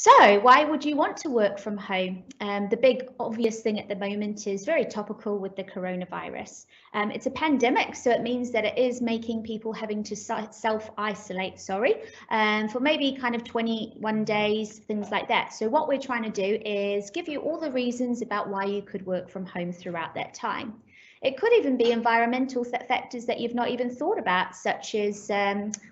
So why would you want to work from home? The big obvious thing at the moment is very topical with the coronavirus. It's a pandemic, so it means that it is making people having to self-isolate, for maybe kind of 21 days, things like that. So what we're trying to do is give you all the reasons about why you could work from home throughout that time. It could even be environmental factors that you've not even thought about, such as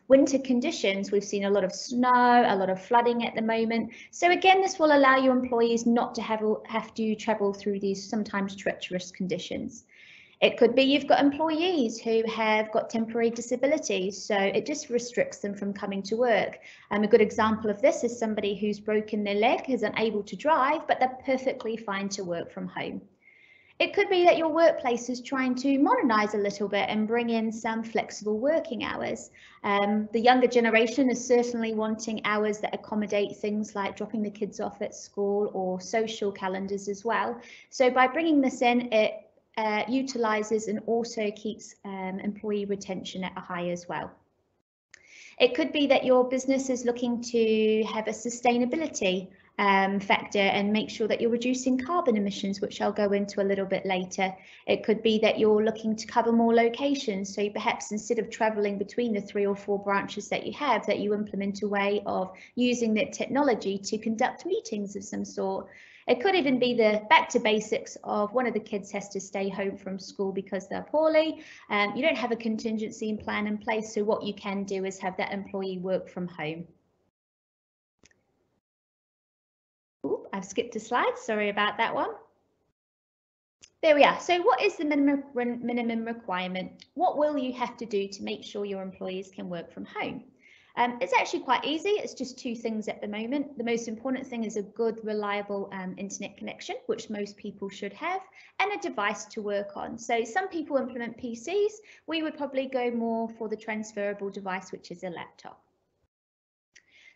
winter conditions. We've seen a lot of snow, a lot of flooding at the moment. So again, this will allow your employees not to have to travel through these sometimes treacherous conditions. It could be you've got employees who have got temporary disabilities, so it just restricts them from coming to work. A good example of this is somebody who's broken their leg, is unable to drive, but they're perfectly fine to work from home. It could be that your workplace is trying to modernise a little bit and bring in some flexible working hours. The younger generation is certainly wanting hours that accommodate things like dropping the kids off at school or social calendars as well. So by bringing this in, it utilises and also keeps employee retention at a high as well. It could be that your business is looking to have a sustainability factor and make sure that you're reducing carbon emissions, which I'll go into a little bit later. It could be that you're looking to cover more locations, so perhaps instead of traveling between the 3 or 4 branches that you have, that you implement a way of using that technology to conduct meetings of some sort. It could even be the back to basics of one of the kids has to stay home from school because they're poorly. You don't have a contingency plan in place, so what you can do is have that employee work from home. Ooh, I've skipped a slide, sorry about that one. There we are. So what is the minimum requirement? What will you have to do to make sure your employees can work from home? It's actually quite easy. It's just 2 things at the moment. The most important thing is a good, reliable internet connection, which most people should have, and a device to work on. So some people implement PCs. We would probably go more for the transferable device, which is a laptop.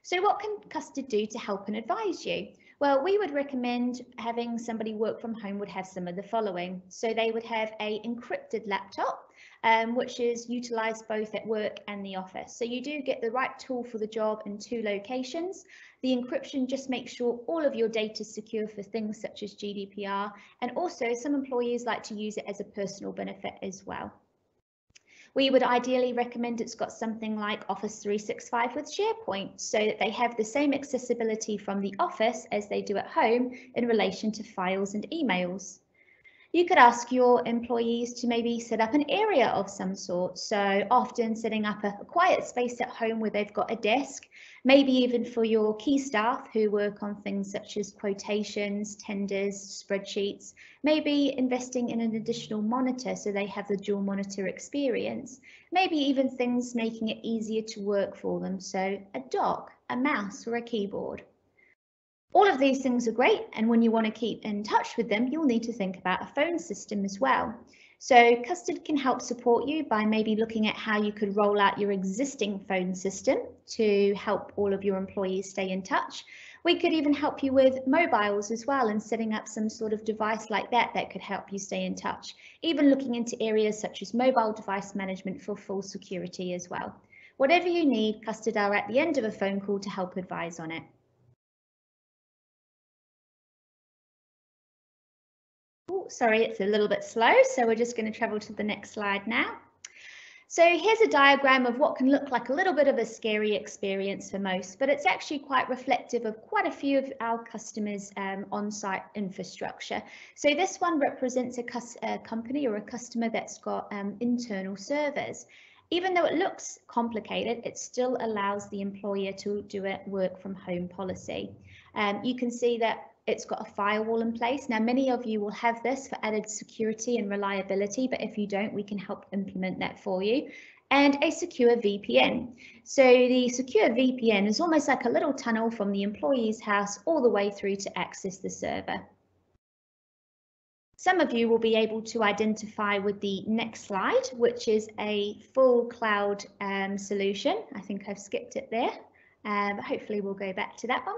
So what can Custard do to help and advise you? Well, we would recommend having somebody work from home would have some of the following. So they would have an encrypted laptop, which is utilised both at work and the office. So you do get the right tool for the job in 2 locations. The encryption just makes sure all of your data is secure for things such as GDPR, and also some employees like to use it as a personal benefit as well. We would ideally recommend it's got something like Office 365 with SharePoint, so that they have the same accessibility from the office as they do at home in relation to files and emails. You could ask your employees to maybe set up an area of some sort. So often setting up a quiet space at home where they've got a desk, maybe even for your key staff who work on things such as quotations, tenders, spreadsheets, maybe investing in an additional monitor so they have the dual monitor experience, maybe even things making it easier to work for them. So a dock, a mouse or a keyboard. All of these things are great, and when you want to keep in touch with them, you'll need to think about a phone system as well. So Custard can help support you by maybe looking at how you could roll out your existing phone system to help all of your employees stay in touch. We could even help you with mobiles as well and setting up some sort of device like that that could help you stay in touch. Even looking into areas such as mobile device management for full security as well. Whatever you need, Custard are at the end of a phone call to help advise on it. Sorry, it's a little bit slow, so we're just going to travel to the next slide now. So here's a diagram of what can look like a little bit of a scary experience for most, but it's actually quite reflective of quite a few of our customers' on-site infrastructure. So this one represents a company or a customer that's got internal servers. Even though it looks complicated, it still allows the employer to do a work from home policy. You can see that it's got a firewall in place. Now, many of you will have this for added security and reliability, but if you don't, we can help implement that for you. And a secure VPN. So the secure VPN is almost like a little tunnel from the employee's house all the way through to access the server. Some of you will be able to identify with the next slide, which is a full cloud solution. I think I've skipped it there, but hopefully we'll go back to that one.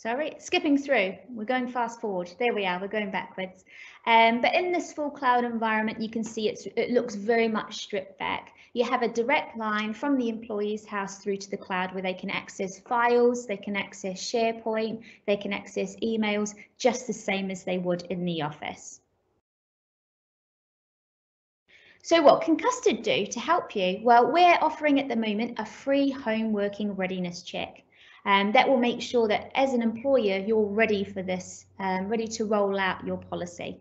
Sorry, skipping through. We're going fast forward. There we are, we're going backwards. But in this full cloud environment, you can see it looks very much stripped back. You have a direct line from the employee's house through to the cloud where they can access files, they can access SharePoint, they can access emails, just the same as they would in the office. So what can Custard do to help you? Well, we're offering at the moment a free home working readiness check. That will make sure that as an employer, you're ready for this, ready to roll out your policy.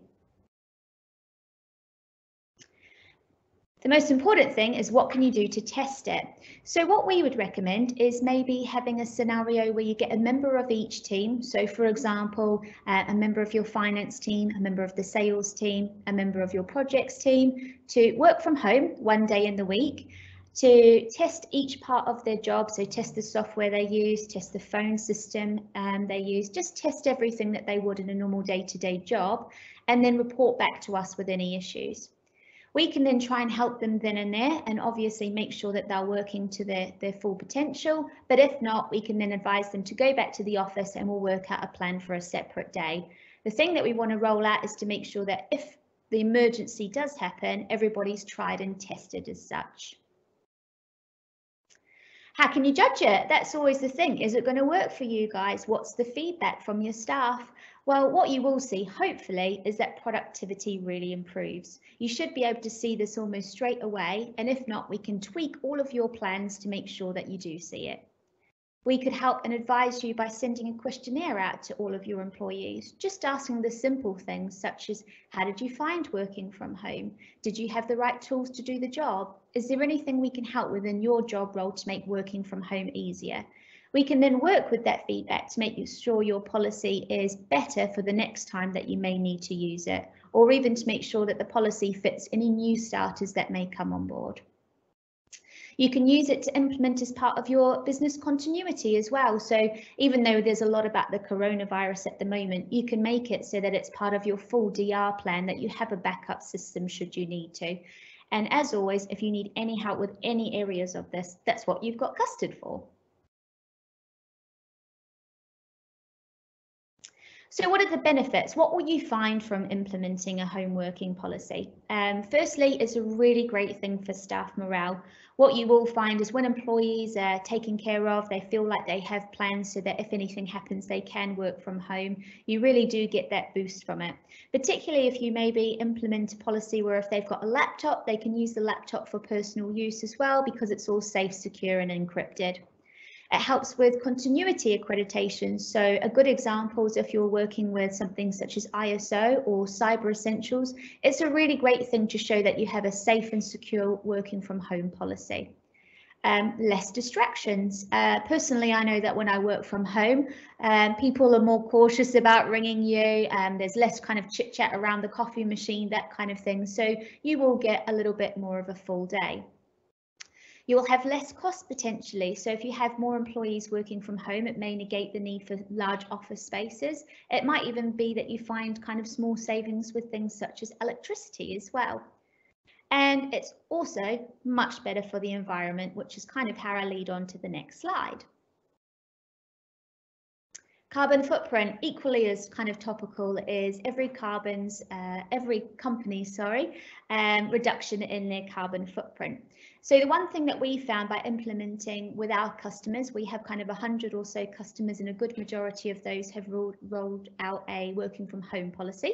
The most important thing is what can you do to test it? So what we would recommend is maybe having a scenario where you get a member of each team. So for example, a member of your finance team, a member of the sales team, a member of your projects team to work from home one day in the week to test each part of their job. So test the software they use, test the phone system they use, just test everything that they would in a normal day-to-day job, and then report back to us with any issues. We can then try and help them then and there, and obviously make sure that they're working to their full potential. But if not, we can then advise them to go back to the office and we'll work out a plan for a separate day. The thing that we want to roll out is to make sure that if the emergency does happen, everybody's tried and tested as such. How can you judge it? That's always the thing. Is it going to work for you guys? What's the feedback from your staff? Well, what you will see, hopefully, is that productivity really improves. You should be able to see this almost straight away, and if not, we can tweak all of your plans to make sure that you do see it. We could help and advise you by sending a questionnaire out to all of your employees, just asking the simple things such as, how did you find working from home? Did you have the right tools to do the job? Is there anything we can help with in your job role to make working from home easier? We can then work with that feedback to make sure your policy is better for the next time that you may need to use it, or even to make sure that the policy fits any new starters that may come on board. You can use it to implement as part of your business continuity as well. So even though there's a lot about the coronavirus at the moment, you can make it so that it's part of your full DR plan, that you have a backup system should you need to. And as always, if you need any help with any areas of this, that's what you've got Custard for. So what are the benefits? What will you find from implementing a home working policy? Firstly, it's a really great thing for staff morale. What you will find is when employees are taken care of, they feel like they have plans so that if anything happens, they can work from home. You really do get that boost from it, particularly if you maybe implement a policy where if they've got a laptop, they can use the laptop for personal use as well, because it's all safe, secure and encrypted. It helps with continuity accreditation. So a good example is if you're working with something such as ISO or Cyber Essentials, it's a really great thing to show that you have a safe and secure working from home policy. Less distractions. Personally, I know that when I work from home, people are more cautious about ringing you. There's less kind of chit chat around the coffee machine, that kind of thing. So you will get a little bit more of a full day. You will have less cost potentially. So if you have more employees working from home, it may negate the need for large office spaces. It might even be that you find kind of small savings with things such as electricity as well. And it's also much better for the environment, which is kind of how I lead on to the next slide. Carbon footprint, equally as kind of topical, is every company's reduction in their carbon footprint. So the one thing that we found by implementing with our customers, we have kind of 100 or so customers, and a good majority of those have rolled out a working from home policy,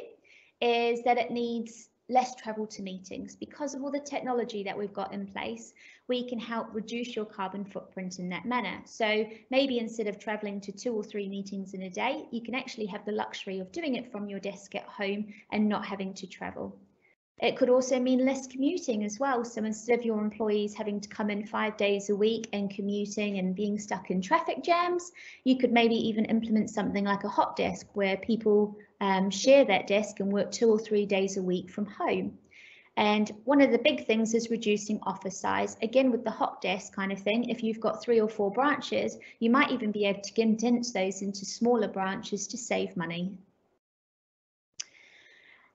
is that it needs less travel to meetings. Because of all the technology that we've got in place, we can help reduce your carbon footprint in that manner. So maybe instead of traveling to 2 or 3 meetings in a day, you can actually have the luxury of doing it from your desk at home and not having to travel. It could also mean less commuting as well. So instead of your employees having to come in 5 days a week and commuting and being stuck in traffic jams, you could maybe even implement something like a hot desk where people share that desk and work 2 or 3 days a week from home. And one of the big things is reducing office size. Again, with the hot desk kind of thing, if you've got 3 or 4 branches, you might even be able to condense those into smaller branches to save money.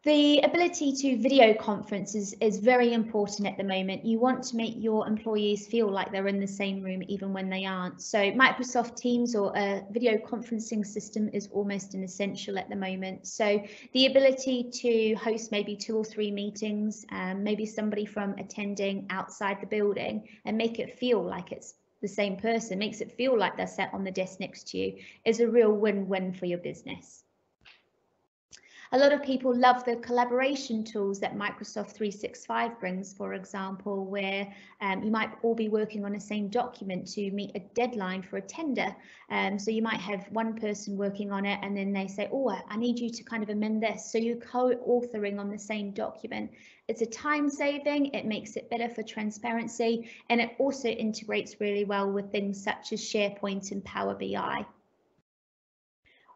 The ability to video conference is very important at the moment. You want to make your employees feel like they're in the same room even when they aren't. So Microsoft Teams or a video conferencing system is almost an essential at the moment. So the ability to host maybe 2 or 3 meetings, maybe somebody from attending outside the building, and make it feel like it's the same person, makes it feel like they're sat on the desk next to you, is a real win-win for your business. A lot of people love the collaboration tools that Microsoft 365 brings, for example, where you might all be working on the same document to meet a deadline for a tender. So you might have one person working on it and then they say, oh, I need you to kind of amend this. So you're co-authoring on the same document. It's a time saving, it makes it better for transparency, and it also integrates really well with things such as SharePoint and Power BI.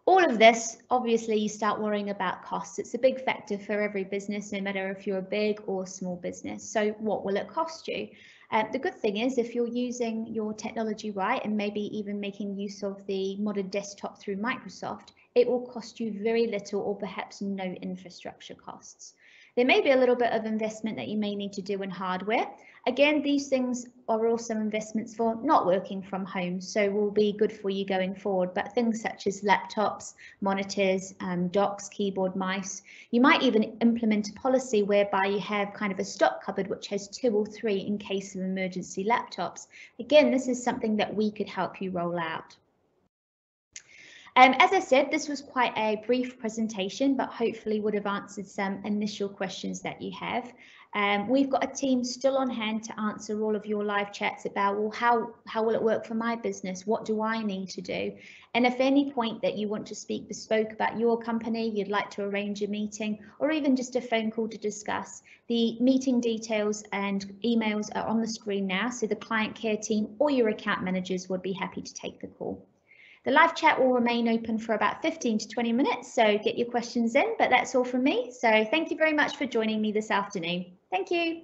All of this, obviously, you start worrying about costs. It's a big factor for every business, no matter if you're a big or small business. So what will it cost you? The good thing is if you're using your technology right and maybe even making use of the modern desktop through Microsoft, it will cost you very little or perhaps no infrastructure costs. There may be a little bit of investment that you may need to do in hardware. Again, these things are also investments for not working from home, so will be good for you going forward. But things such as laptops, monitors, docks, keyboard, mice. You might even implement a policy whereby you have kind of a stock cupboard which has 2 or 3 in case of emergency laptops. Again, this is something that we could help you roll out. As I said, this was quite a brief presentation, but hopefully would have answered some initial questions that you have. We've got a team still on hand to answer all of your live chats about, well, how will it work for my business? What do I need to do? And if any point that you want to speak bespoke about your company, you'd like to arrange a meeting or even just a phone call to discuss, the meeting details and emails are on the screen now, so the client care team or your account managers would be happy to take the call. The live chat will remain open for about 15 to 20 minutes, so get your questions in, but that's all from me. So thank you very much for joining me this afternoon. Thank you.